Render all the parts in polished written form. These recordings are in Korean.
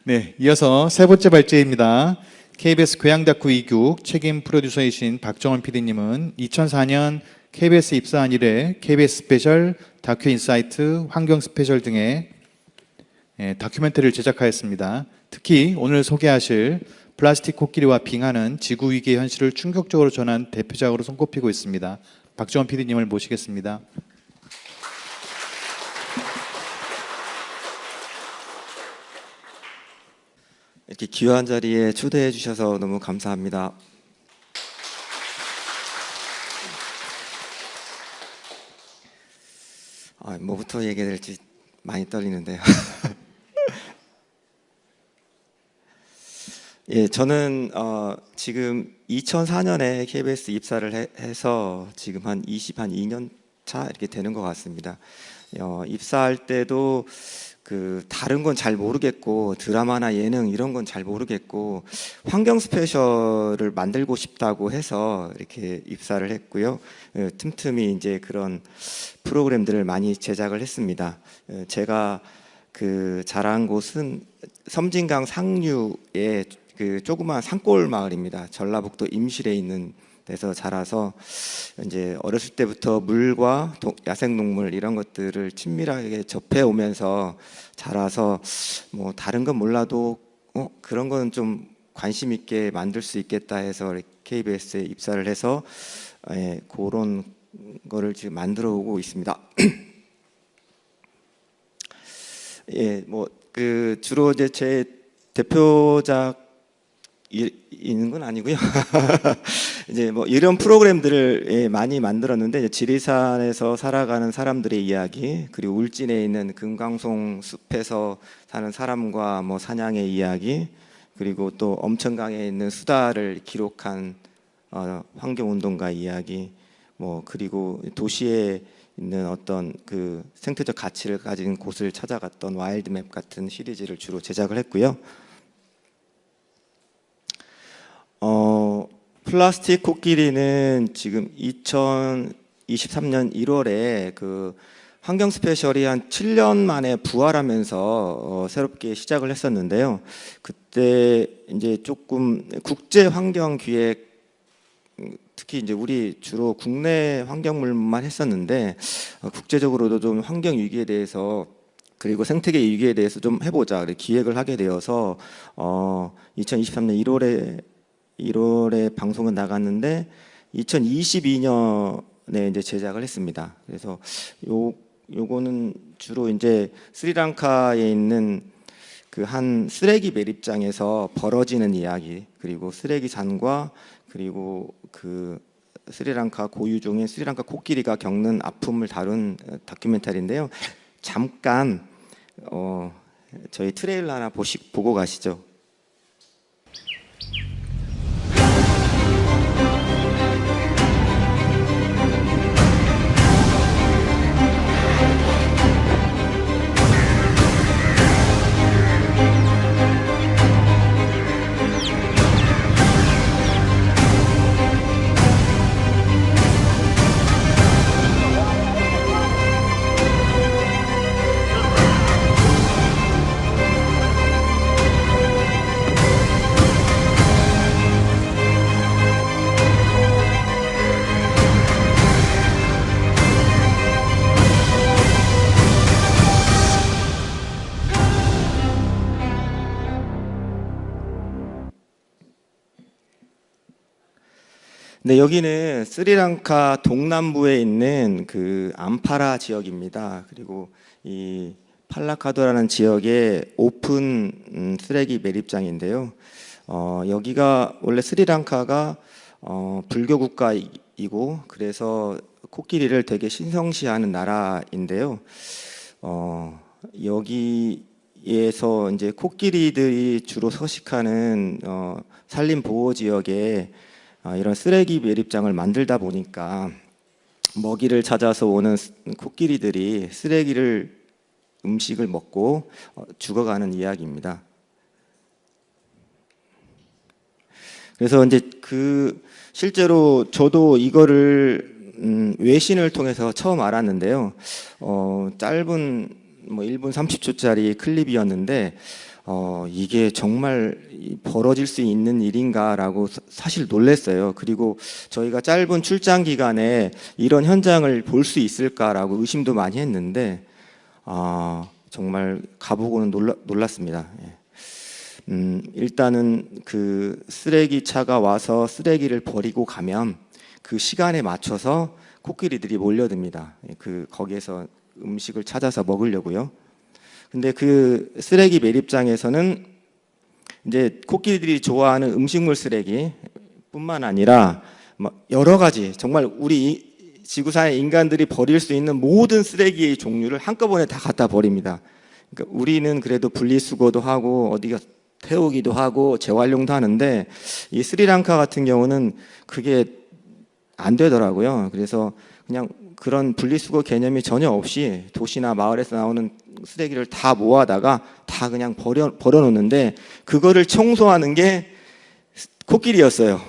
네, 이어서 세 번째 발제입니다. KBS 교양다큐 2국 책임 프로듀서이신 박정원 PD님은 2004년 KBS 입사한 이래 KBS 스페셜, 다큐 인사이트, 환경 스페셜 등의 다큐멘터리를 제작하였습니다. 특히 오늘 소개하실 플라스틱 코끼리와 빙하는 지구 위기의 현실을 충격적으로 전한 대표작으로 손꼽히고 있습니다. 박정원 PD님을 모시겠습니다. 이렇게 귀한 자리에 초대해 주셔서 너무 감사합니다. 뭐부터 얘기해야 될지 많이 떨리는데요. 예, 저는 지금 2004년에 KBS 입사를 해서 지금 한 2년 차 이렇게 되는 것 같습니다. 입사할 때도 다른 건 잘 모르겠고 드라마나 예능 이런 건 잘 모르겠고 환경 스페셜을 만들고 싶다고 해서 이렇게 입사를 했고요. 틈틈이 이제 그런 프로그램들을 많이 제작을 했습니다. 제가 자란 곳은 섬진강 상류의 조그마한 산골 마을입니다. 전라북도 임실에 있는 데서 자라서 이제 어렸을 때부터 물과 야생동물 이런 것들을 친밀하게 접해 오면서 자라서 뭐 다른 건 몰라도 그런 건 좀 관심 있게 만들 수 있겠다 해서 KBS에 입사를 해서 그런 거를 지금 만들어 오고 있습니다. 예, 주로 이제 제 대표작 있는 건 아니고요. 이제 이런 프로그램들을 많이 만들었는데 이제 지리산에서 살아가는 사람들의 이야기, 그리고 울진에 있는 금강송 숲에서 사는 사람과 사냥의 이야기, 그리고 또 엄천강에 있는 수다를 기록한 환경운동가 이야기, 그리고 도시에 있는 어떤 생태적 가치를 가진 곳을 찾아갔던 와일드맵 같은 시리즈를 주로 제작을 했고요. 플라스틱 코끼리는 지금 2023년 1월에 환경 스페셜이 한 7년 만에 부활하면서 새롭게 시작을 했었는데요. 그때 이제 조금 국제 환경 기획, 특히 이제 우리 주로 국내 환경물만 했었는데 국제적으로도 좀 환경 위기에 대해서 그리고 생태계 위기에 대해서 좀 해보자 기획을 하게 되어서 2023년 1월에 방송은 나갔는데 2022년에 이제 제작을 했습니다. 그래서 요거는 주로 이제 스리랑카에 있는 한 쓰레기 매립장에서 벌어지는 이야기, 그리고 쓰레기 산과 그리고 스리랑카 고유종의 스리랑카 코끼리가 겪는 아픔을 다룬 다큐멘터리인데요. 잠깐 저희 트레일러 하나 보고 가시죠. 네, 여기는 스리랑카 동남부에 있는 암파라 지역입니다. 그리고 이 팔라카도라는 지역의 오픈 쓰레기 매립장인데요. 여기가 원래 스리랑카가 불교 국가이고 그래서 코끼리를 되게 신성시하는 나라인데요. 여기에서 이제 코끼리들이 주로 서식하는 산림 보호 지역에 이런 쓰레기 매립장을 만들다 보니까 먹이를 찾아서 오는 코끼리들이 음식을 먹고 죽어가는 이야기입니다. 그래서 이제 실제로 저도 이거를 외신을 통해서 처음 알았는데요. 짧은 1분 30초짜리 클립이었는데 이게 정말 벌어질 수 있는 일인가라고 사실 놀랐어요. 그리고 저희가 짧은 출장 기간에 이런 현장을 볼 수 있을까라고 의심도 많이 했는데 정말 가보고는 놀랐습니다. 일단은 그 쓰레기 차가 와서 쓰레기를 버리고 가면 그 시간에 맞춰서 코끼리들이 몰려듭니다. 거기에서 음식을 찾아서 먹으려고요. 근데 그 쓰레기 매립장에서는 이제 코끼리들이 좋아하는 음식물 쓰레기뿐만 아니라 여러 가지 정말 우리 지구상의 인간들이 버릴 수 있는 모든 쓰레기의 종류를 한꺼번에 다 갖다 버립니다. 그러니까 우리는 그래도 분리수거도 하고 어디가 태우기도 하고 재활용도 하는데 이 스리랑카 같은 경우는 그게 안 되더라고요. 그래서 그냥 그런 분리수거 개념이 전혀 없이 도시나 마을에서 나오는 쓰레기를 다 모아다가 다 그냥 버려놓는데 그거를 청소하는 게 코끼리였어요.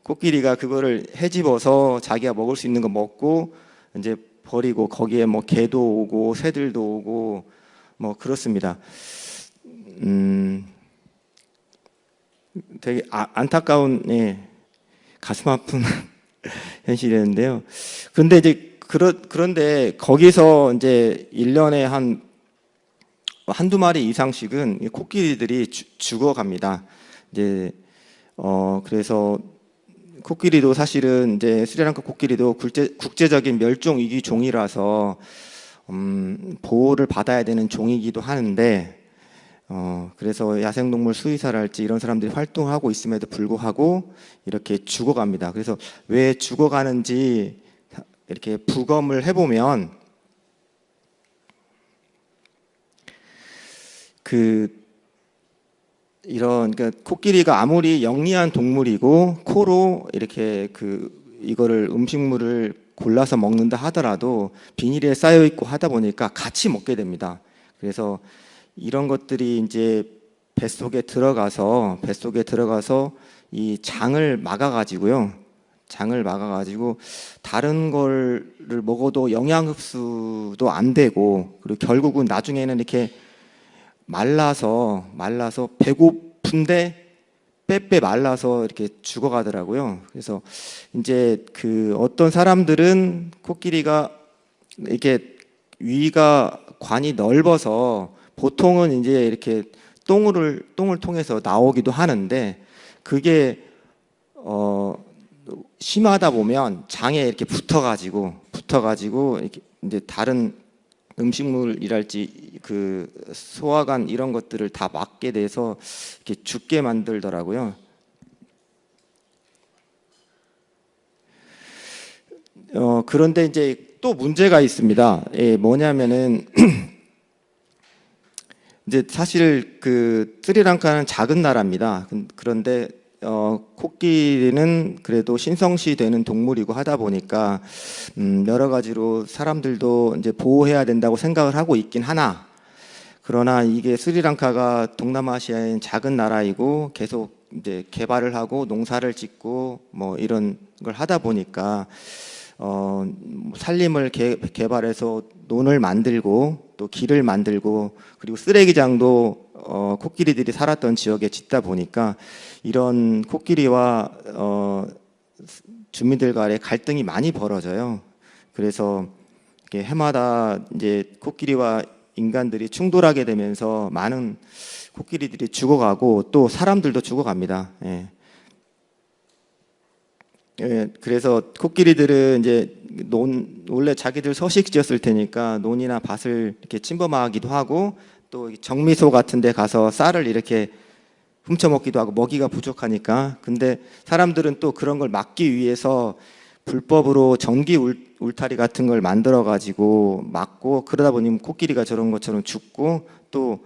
코끼리가 그거를 헤집어서 자기가 먹을 수 있는 거 먹고 이제 버리고 거기에 뭐 개도 오고 새들도 오고 뭐 그렇습니다. 되게 안타까운 가슴 아픈 현실이었는데요. 그런데 이제 그런데 거기서 이제 1년에 한두 마리 이상씩은 코끼리들이 죽어갑니다. 이제 그래서 코끼리도 사실은 이제 스리랑카 코끼리도 국제적인 멸종 위기 종이라서 보호를 받아야 되는 종이기도 하는데 그래서 야생동물 수의사랄지 이런 사람들이 활동하고 있음에도 불구하고 이렇게 죽어갑니다. 그래서 왜 죽어가는지 이렇게 부검을 해보면 그러니까 코끼리가 아무리 영리한 동물이고 코로 이렇게 이거를 음식물을 골라서 먹는다 하더라도 비닐에 쌓여 있고 하다 보니까 같이 먹게 됩니다. 그래서 이런 것들이 이제 뱃속에 들어가서 이 장을 막아가지고요. 장을 막아가지고 다른 거를 먹어도 영양 흡수도 안 되고 그리고 결국은 나중에는 이렇게 말라서 배고픈데 빼빼 말라서 이렇게 죽어가더라고요. 그래서 이제 어떤 사람들은 코끼리가 이렇게 위가 관이 넓어서 보통은 이제 이렇게 똥을 통해서 나오기도 하는데 그게 심하다 보면 장에 이렇게 붙어가지고 이렇게 이제 다른 음식물이랄지 소화관 이런 것들을 다 막게 돼서 이렇게 죽게 만들더라고요. 그런데 이제 또 문제가 있습니다. 뭐냐면은 이제 사실 스리랑카는 작은 나라입니다. 그런데 코끼리는 그래도 신성시 되는 동물이고 하다 보니까 여러 가지로 사람들도 이제 보호해야 된다고 생각을 하고 있긴 하나 그러나 이게 스리랑카가 동남아시아의 작은 나라이고 계속 이제 개발을 하고 농사를 짓고 뭐 이런 걸 하다 보니까 산림을 개발해서 논을 만들고 또 길을 만들고 그리고 쓰레기장도 코끼리들이 살았던 지역에 짓다 보니까 이런 코끼리와 주민들 간의 갈등이 많이 벌어져요. 그래서 해마다 이제 코끼리와 인간들이 충돌하게 되면서 많은 코끼리들이 죽어가고 또 사람들도 죽어갑니다. 그래서 코끼리들은 이제 원래 자기들 서식 지었을 테니까 논이나 밭을 이렇게 침범하기도 하고 또 정미소 같은 데 가서 쌀을 이렇게 훔쳐먹기도 하고 먹이가 부족하니까. 근데 사람들은 또 그런 걸 막기 위해서 불법으로 전기 울타리 같은 걸 만들어 가지고 막고 그러다 보니 코끼리가 저런 것처럼 죽고 또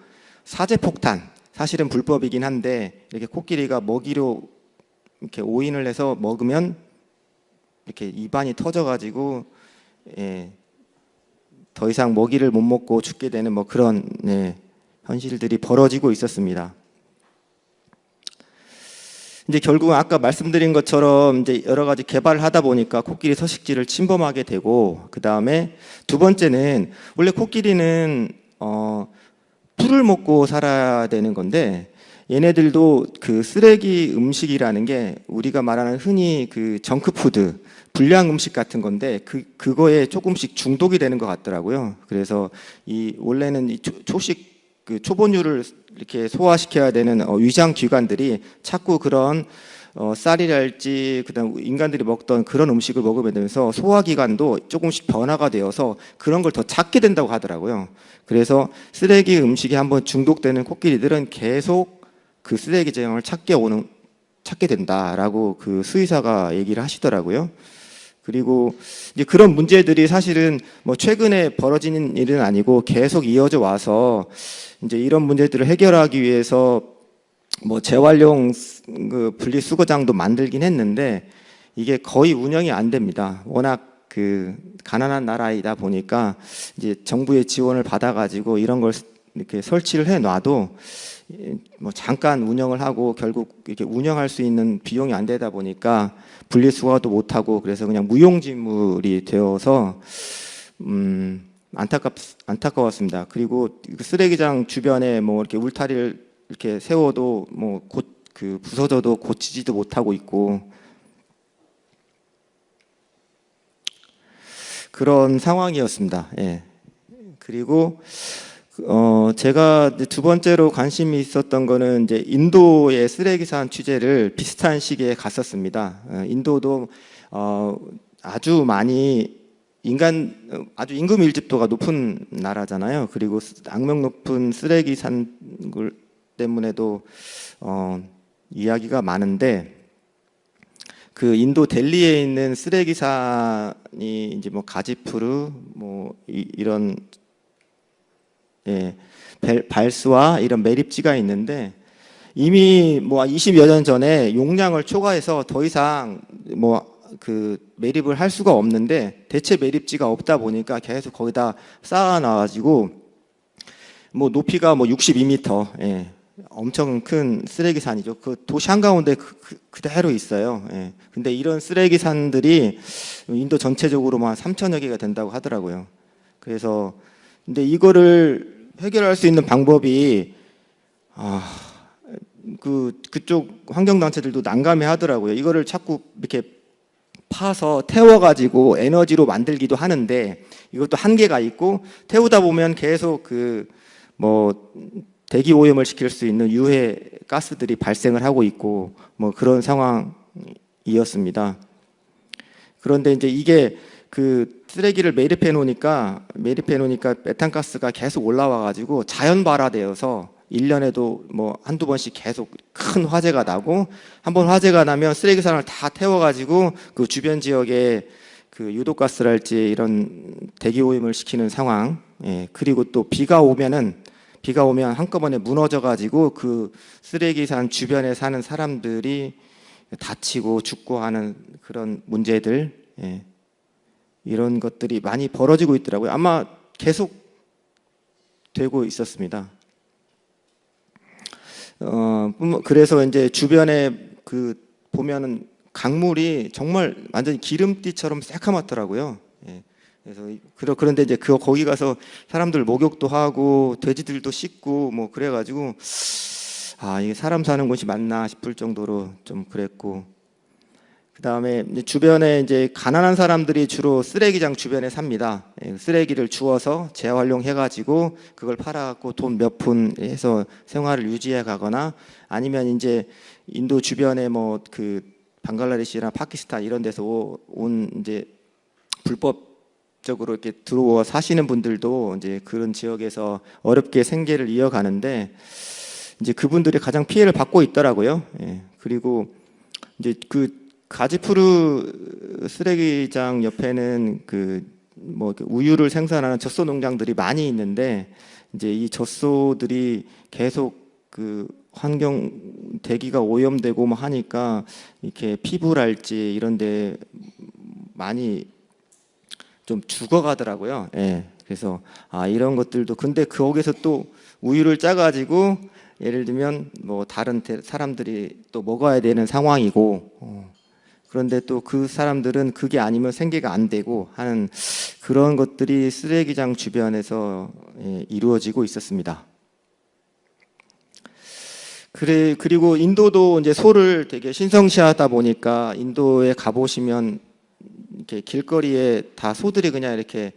사제폭탄 사실은 불법이긴 한데 이렇게 코끼리가 먹이로 이렇게 오인을 해서 먹으면 이렇게 입안이 터져가지고 더 이상 먹이를 못 먹고 죽게 되는 뭐 그런 현실들이 벌어지고 있었습니다. 이제 결국은 아까 말씀드린 것처럼 이제 여러 가지 개발을 하다 보니까 코끼리 서식지를 침범하게 되고 그 다음에 두 번째는 원래 코끼리는 풀을 먹고 살아야 되는 건데 얘네들도 그 쓰레기 음식이라는 게 우리가 말하는 흔히 그 정크푸드, 불량 음식 같은 건데 그거에 조금씩 중독이 되는 것 같더라고요. 그래서 이 원래는 이 초식 그 초본유를 이렇게 소화시켜야 되는 위장 기관들이 자꾸 그런 쌀이랄지 그다음 인간들이 먹던 그런 음식을 먹으게 되면서 소화기관도 조금씩 변화가 되어서 그런 걸 더 찾게 된다고 하더라고요. 그래서 쓰레기 음식에 한번 중독되는 코끼리들은 계속 그 쓰레기 제형을 찾게 된다라고 그 수의사가 얘기를 하시더라고요. 그리고 이제 그런 문제들이 사실은 뭐 최근에 벌어지는 일은 아니고 계속 이어져 와서 이제 이런 문제들을 해결하기 위해서 뭐 재활용 그 분리수거장도 만들긴 했는데 이게 거의 운영이 안 됩니다. 워낙 그 가난한 나라이다 보니까 이제 정부의 지원을 받아가지고 이런 걸 이렇게 설치를 해 놔도 뭐 잠깐 운영을 하고 결국 이렇게 운영할 수 있는 비용이 안 되다 보니까 분리수거도 못 하고 그래서 그냥 무용지물이 되어서 안타까웠습니다. 그리고 쓰레기장 주변에 뭐 이렇게 울타리를 이렇게 세워도 뭐 그 부서져도 고치지도 못하고 있고 그런 상황이었습니다. 예. 그리고 제가 두 번째로 관심이 있었던 거는 이제 인도의 쓰레기산 취재를 비슷한 시기에 갔었습니다. 인도도 아주 많이 아주 임금 밀집도가 높은 나라잖아요. 그리고 악명 높은 쓰레기산 때문에도 이야기가 많은데 그 인도 델리에 있는 쓰레기산이 이제 뭐 가지푸르 뭐 이런 예, 발스와 이런 매립지가 있는데 이미 뭐 20여 년 전에 용량을 초과해서 더 이상 뭐 그 매립을 할 수가 없는데 대체 매립지가 없다 보니까 계속 거기다 쌓아놔가지고 뭐 높이가 뭐 62m, 예, 엄청 큰 쓰레기산이죠. 그 도시 한가운데 그대로 있어요. 예. 근데 이런 쓰레기산들이 인도 전체적으로만 3천여 개가 된다고 하더라고요. 그래서 근데 이거를 해결할 수 있는 방법이 그쪽 환경단체들도 난감해 하더라고요. 이거를 자꾸 이렇게 파서 태워가지고 에너지로 만들기도 하는데 이것도 한계가 있고 태우다 보면 계속 그 뭐 대기 오염을 시킬 수 있는 유해 가스들이 발생을 하고 있고 뭐 그런 상황이었습니다. 그런데 이제 이게 그 쓰레기를 매립해 놓으니까 메탄가스가 계속 올라와 가지고 자연 발화되어서 1년에도 뭐 한두 번씩 계속 큰 화재가 나고 한번 화재가 나면 쓰레기산을 다 태워 가지고 그 주변 지역에 그 유독가스랄지 이런 대기 오염을 시키는 상황. 예, 그리고 또 비가 오면 한꺼번에 무너져 가지고 그 쓰레기산 주변에 사는 사람들이 다치고 죽고 하는 그런 문제들, 예, 이런 것들이 많이 벌어지고 있더라고요. 아마 계속 되고 있었습니다. 그래서 이제 주변에 그 보면은 강물이 정말 완전히 기름띠처럼 새카맣더라고요. 예. 그런데 이제 거기 가서 사람들 목욕도 하고 돼지들도 씻고 뭐 그래가지고 이게 사람 사는 곳이 맞나 싶을 정도로 좀 그랬고, 그 다음에 주변에 이제 가난한 사람들이 주로 쓰레기장 주변에 삽니다. 쓰레기를 주워서 재활용해가지고 그걸 팔아갖고 돈 몇 푼 해서 생활을 유지해 가거나 아니면 이제 인도 주변에 뭐 그 방글라데시나 파키스탄 이런 데서 온 이제 불법적으로 이렇게 들어와 사시는 분들도 이제 그런 지역에서 어렵게 생계를 이어가는데 이제 그분들이 가장 피해를 받고 있더라고요. 예. 그리고 이제 그 가지푸르 쓰레기장 옆에는 뭐 우유를 생산하는 젖소 농장들이 많이 있는데 이제 이 젖소들이 계속 그 환경 대기가 오염되고 뭐 하니까 이렇게 피부랄지 이런데 많이 좀 죽어가더라고요. 예. 그래서 이런 것들도 근데 거기서 또 우유를 짜가지고 예를 들면 뭐 다른 사람들이 또 먹어야 되는 상황이고. 그런데 또 그 사람들은 그게 아니면 생계가 안 되고 하는 그런 것들이 쓰레기장 주변에서 이루어지고 있었습니다. 그리고 인도도 이제 소를 되게 신성시하다 보니까 인도에 가보시면 이렇게 길거리에 다 소들이 그냥 이렇게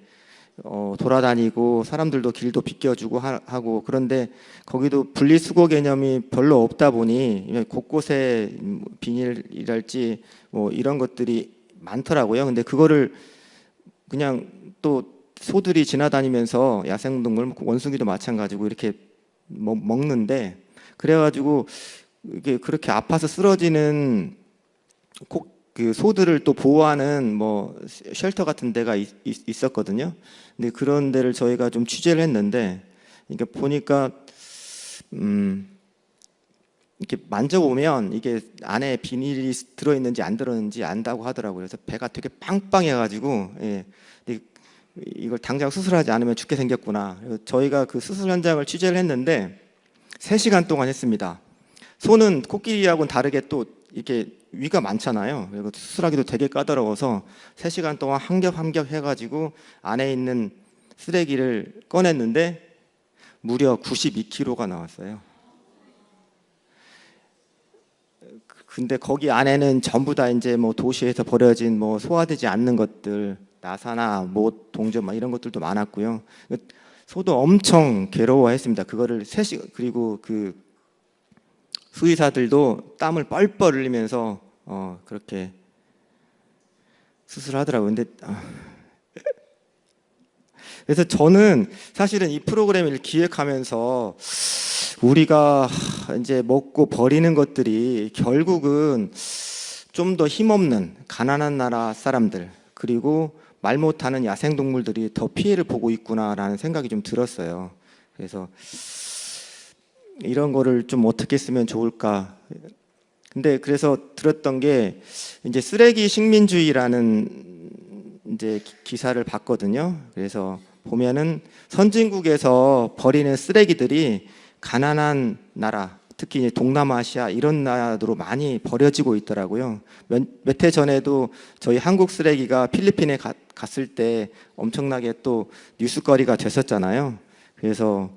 돌아다니고 사람들도 길도 비껴주고 하고, 그런데 거기도 분리수거 개념이 별로 없다 보니 곳곳에 비닐이랄지 뭐 이런 것들이 많더라고요. 근데 그거를 그냥 또 소들이 지나다니면서 야생동물, 원숭이도 마찬가지고 이렇게 먹는데, 그래가지고 이게 그렇게 아파서 쓰러지는 그 소들을 또 보호하는 뭐 쉘터 같은 데가 있었거든요. 근데 그런 데를 저희가 좀 취재를 했는데, 이게 보니까 이렇게 만져보면 이게 안에 비닐이 들어있는지 안 들어있는지 안다고 하더라고요. 그래서 배가 되게 빵빵해가지고, 예, 이걸 당장 수술하지 않으면 죽게 생겼구나. 저희가 그 수술 현장을 취재를 했는데 3시간 동안 했습니다. 소는 코끼리하고는 다르게 또 이렇게 위가 많잖아요. 그리고 수술하기도 되게 까다로워서 3시간 동안 한 겹 한 겹 해가지고 안에 있는 쓰레기를 꺼냈는데 무려 92kg가 나왔어요. 근데 거기 안에는 전부 다 이제 뭐 도시에서 버려진 뭐 소화되지 않는 것들, 나사나 못, 동전 막 이런 것들도 많았고요. 소도 엄청 괴로워했습니다. 그거를 3시간, 그리고 그 수의사들도 땀을 뻘뻘 흘리면서 그렇게 수술하더라고요. 근데 그래서 저는 사실은 이 프로그램을 기획하면서 우리가 이제 먹고 버리는 것들이 결국은 좀 더 힘없는 가난한 나라 사람들, 그리고 말 못하는 야생동물들이 더 피해를 보고 있구나라는 생각이 좀 들었어요. 그래서 이런 거를 좀 어떻게 쓰면 좋을까. 근데 그래서 들었던 게 이제 쓰레기 식민주의라는 이제 기사를 봤거든요. 그래서 보면은 선진국에서 버리는 쓰레기들이 가난한 나라, 특히 이제 동남아시아 이런 나라로 많이 버려지고 있더라고요. 몇 해 전에도 저희 한국 쓰레기가 필리핀에 갔을 때 엄청나게 또 뉴스거리가 됐었잖아요. 그래서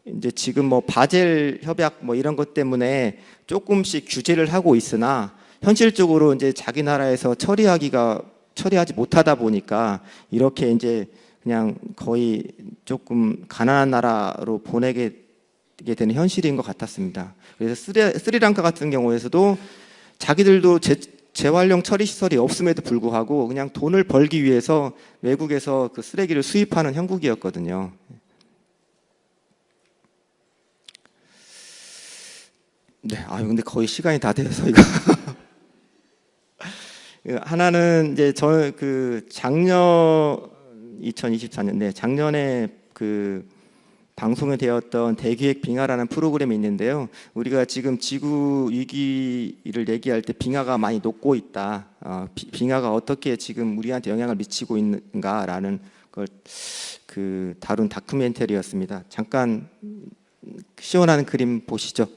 이제 지금 뭐 바젤 협약 뭐 이런 것 때문에 조금씩 규제를 하고 있으나 현실적으로 이제 자기 나라에서 처리하지 못하다 보니까 이렇게 이제 그냥 거의 조금 가난한 나라로 보내게 되는 현실인 것 같았습니다. 그래서 스리랑카 같은 경우에서도 자기들도 재활용 처리 시설이 없음에도 불구하고 그냥 돈을 벌기 위해서 외국에서 그 쓰레기를 수입하는 형국이었거든요. 네, 근데 거의 시간이 다 돼서 이거. 하나는 이제 저는 그 작년 2024년, 네, 작년에 그 방송에 되었던 대기획 빙하라는 프로그램이 있는데요. 우리가 지금 지구 위기를 얘기할 때 빙하가 많이 녹고 있다. 빙하가 어떻게 지금 우리한테 영향을 미치고 있는가라는 걸 그 다룬 다큐멘터리였습니다. 잠깐 시원한 그림 보시죠.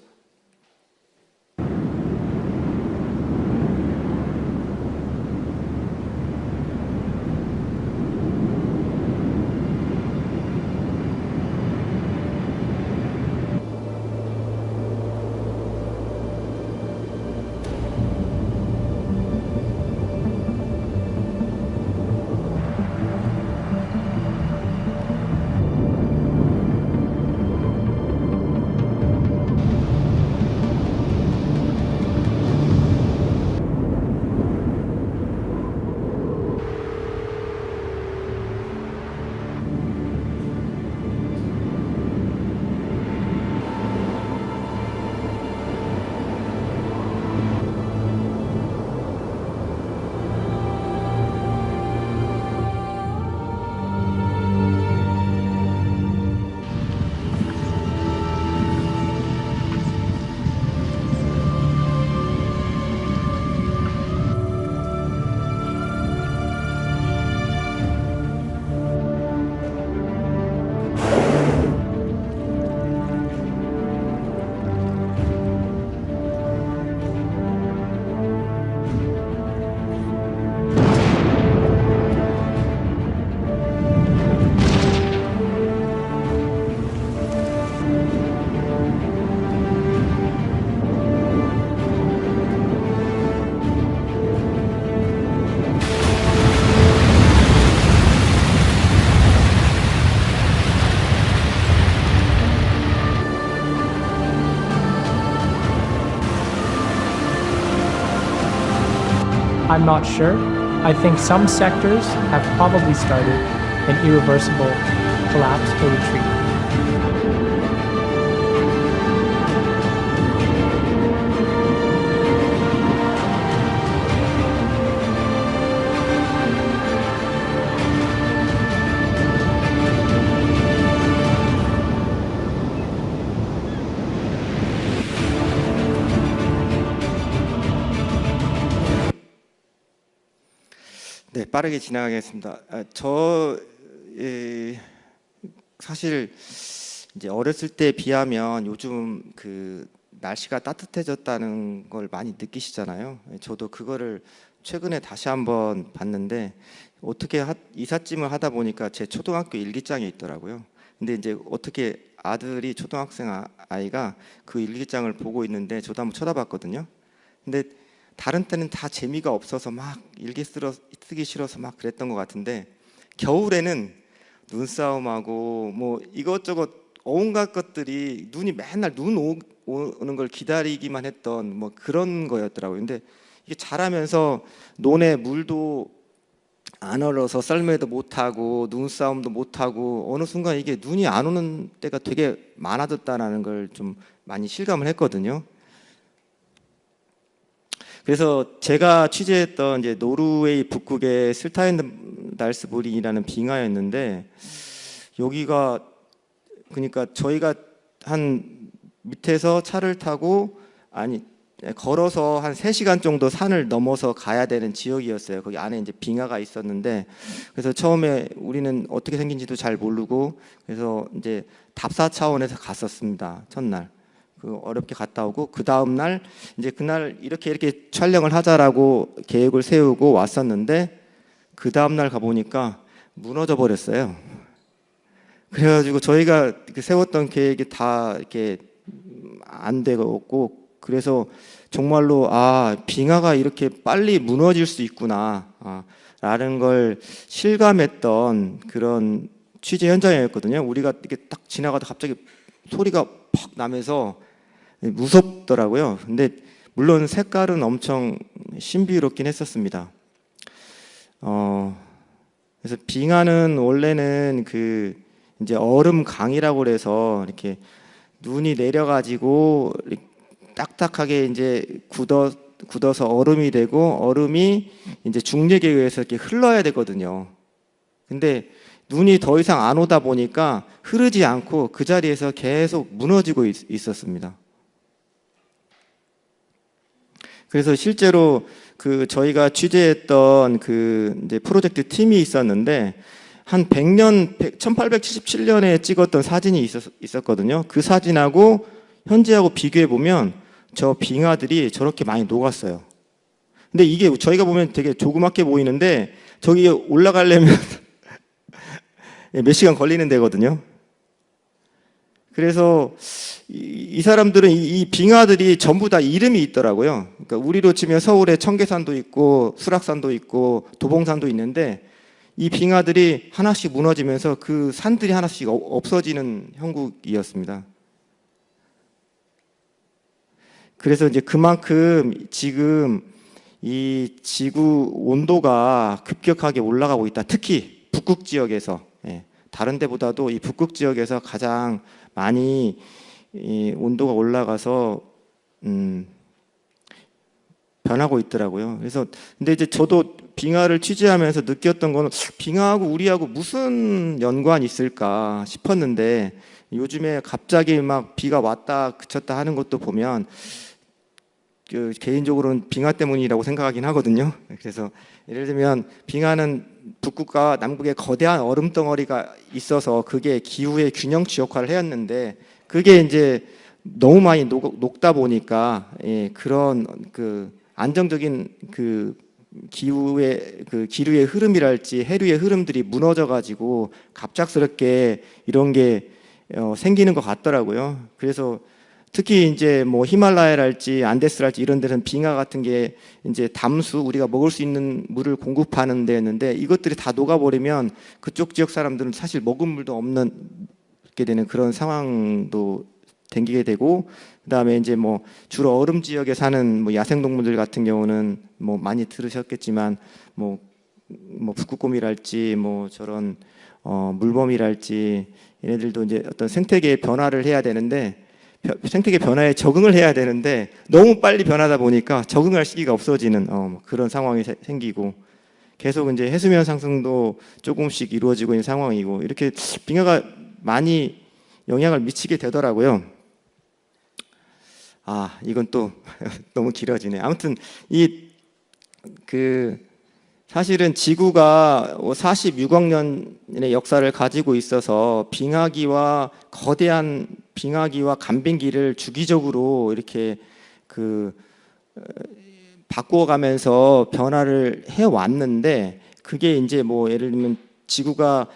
I'm not sure. I think some sectors have probably started an irreversible collapse or retreat. 네, 빠르게 지나가겠습니다. 사실 이제 어렸을 때에 비하면 요즘 그 날씨가 따뜻해졌다는 걸 많이 느끼시잖아요. 저도 그거를 최근에 다시 한번 봤는데 어떻게 이삿짐을 하다 보니까 제 초등학교 일기장에 있더라고요. 근데 이제 어떻게 아들이 초등학생 아이가 그 일기장을 보고 있는데 저도 한번 쳐다봤거든요. 근데 다른 때는 다 재미가 없어서 막 일기 쓰기 싫어서 막 그랬던 것 같은데 겨울에는 눈싸움하고 뭐 이것저것 온갖 것들이 눈이 맨날 오는 걸 기다리기만 했던 뭐 그런 거였더라고요. 근데 이게 자라면서 논에 물도 안 얼어서 썰매도 못하고 눈싸움도 못하고 어느 순간 이게 눈이 안 오는 때가 되게 많아졌다는 걸 좀 많이 실감을 했거든요. 그래서 제가 취재했던 이제 노르웨이 북극의 슬타인달스보린이라는 빙하였는데 여기가 그러니까 저희가 한 밑에서 차를 타고 걸어서 한 3시간 정도 산을 넘어서 가야 되는 지역이었어요. 거기 안에 이제 빙하가 있었는데 그래서 처음에 우리는 어떻게 생긴지도 잘 모르고 그래서 이제 답사 차원에서 갔었습니다. 첫날. 어렵게 갔다 오고 그 다음 날 이제 그날 이렇게 촬영을 하자라고 계획을 세우고 왔었는데 그 다음 날 가보니까 무너져 버렸어요. 그래가지고 저희가 세웠던 계획이 다 이렇게 안 되고 그래서 정말로 빙하가 이렇게 빨리 무너질 수 있구나 라는 걸 실감했던 그런 취재 현장이었거든요. 우리가 이렇게 딱 지나가다 갑자기 소리가 퍽 나면서 무섭더라고요. 근데 물론 색깔은 엄청 신비롭긴 했었습니다. 그래서 빙하는 원래는 그 이제 얼음 강이라고 그래서 이렇게 눈이 내려가지고 딱딱하게 이제 굳어서 얼음이 되고 얼음이 이제 중력에 의해서 이렇게 흘러야 되거든요. 근데 눈이 더 이상 안 오다 보니까 흐르지 않고 그 자리에서 계속 무너지고 있었습니다. 그래서 실제로 그 저희가 취재했던 그 이제 프로젝트 팀이 있었는데 한 1877년에 찍었던 사진이 있었거든요. 그 사진하고 현재하고 비교해 보면 저 빙하들이 저렇게 많이 녹았어요. 근데 이게 저희가 보면 되게 조그맣게 보이는데 저기 올라가려면 몇 시간 걸리는 데거든요. 그래서 이 사람들은 이 빙하들이 전부 다 이름이 있더라고요. 그러니까 우리로 치면 서울에 청계산도 있고 수락산도 있고 도봉산도 있는데 이 빙하들이 하나씩 무너지면서 그 산들이 하나씩 없어지는 형국이었습니다. 그래서 이제 그만큼 지금 이 지구 온도가 급격하게 올라가고 있다. 특히 북극 지역에서 다른 데보다도 이 북극 지역에서 가장 많이 이 온도가 올라가서 변하고 있더라고요. 그래서 근데 이제 저도 빙하를 취재하면서 느꼈던 거는 빙하하고 우리하고 무슨 연관이 있을까 싶었는데 요즘에 갑자기 막 비가 왔다 그쳤다 하는 것도 보면 그 개인적으로는 빙하 때문이라고 생각하긴 하거든요. 그래서 예를 들면 빙하는 북극과 남극에 거대한 얼음 덩어리가 있어서 그게 기후의 균형치 역할을 해왔는데 그게 이제 너무 많이 녹다 보니까 그런 그 안정적인 그 기후의 그 기류의 흐름이랄지 해류의 흐름들이 무너져 가지고 갑작스럽게 이런 게 생기는 것 같더라고요. 그래서 특히 이제 뭐 히말라야랄지 안데스랄지 이런 데는 빙하 같은 게 이제 담수 우리가 먹을 수 있는 물을 공급하는 데였는데 이것들이 다 녹아버리면 그쪽 지역 사람들은 사실 먹은 물도 없는 게 되는 그런 상황도 댕기게 되고, 그다음에 이제 뭐 주로 얼음 지역에 사는 뭐 야생동물들 같은 경우는 뭐 많이 들으셨겠지만 뭐 북극곰이랄지 뭐 저런 물범이랄지 얘네들도 이제 어떤 생태계의 변화를 해야 되는데, 생태계 변화에 적응을 해야 되는데 너무 빨리 변하다 보니까 적응할 시기가 없어지는 그런 상황이 생기고, 계속 이제 해수면 상승도 조금씩 이루어지고 있는 상황이고, 이렇게 빙하가 많이 영향을 미치게 되더라고요. 이건 또 너무 길어지네. 아무튼 사실은 지구가 46억 년의 역사를 가지고 있어서 거대한 빙하기와 간빙기를 주기적으로 이렇게 바꾸어가면서 변화를 해왔는데, 그게 이제 뭐 예를 들면 지구가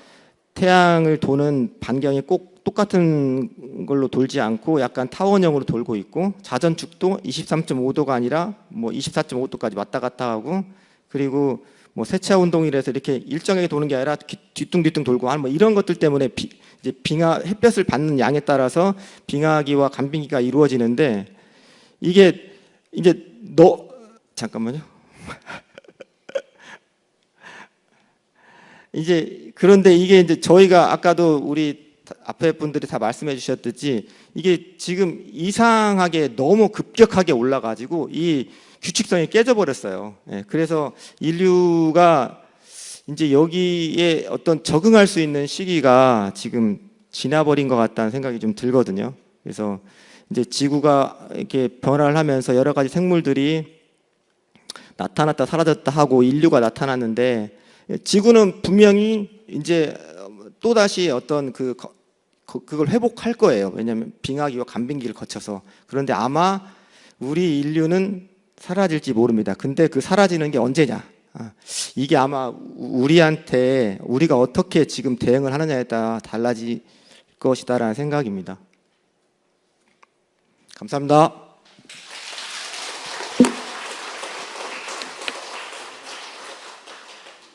태양을 도는 반경이 꼭 똑같은 걸로 돌지 않고 약간 타원형으로 돌고 있고, 자전축도 23.5도가 아니라 뭐 24.5도까지 왔다 갔다 하고, 그리고 뭐 세차 운동이라서 이렇게 일정하게 도는 게 아니라 뒤뚱뒤뚱 돌고 하는 뭐 이런 것들 때문에 이제 햇볕을 받는 양에 따라서 빙하기와 간빙기가 이루어지는데, 이게 이제 잠깐만요. 그런데 이게 이제 저희가 아까도 우리 앞에 분들이 다 말씀해 주셨듯이 이게 지금 이상하게 너무 급격하게 올라가지고 이 규칙성이 깨져버렸어요. 그래서 인류가 이제 여기에 어떤 적응할 수 있는 시기가 지금 지나버린 것 같다는 생각이 좀 들거든요. 그래서 이제 지구가 이렇게 변화를 하면서 여러 가지 생물들이 나타났다 사라졌다 하고 인류가 나타났는데, 지구는 분명히 이제 또다시 어떤 그걸 회복할 거예요. 왜냐하면 빙하기와 간빙기를 거쳐서. 그런데 아마 우리 인류는 사라질지 모릅니다. 근데 그 사라지는 게 언제냐? 이게 아마 우리가 어떻게 지금 대응을 하느냐에 따라 달라질 것이다라는 생각입니다. 감사합니다.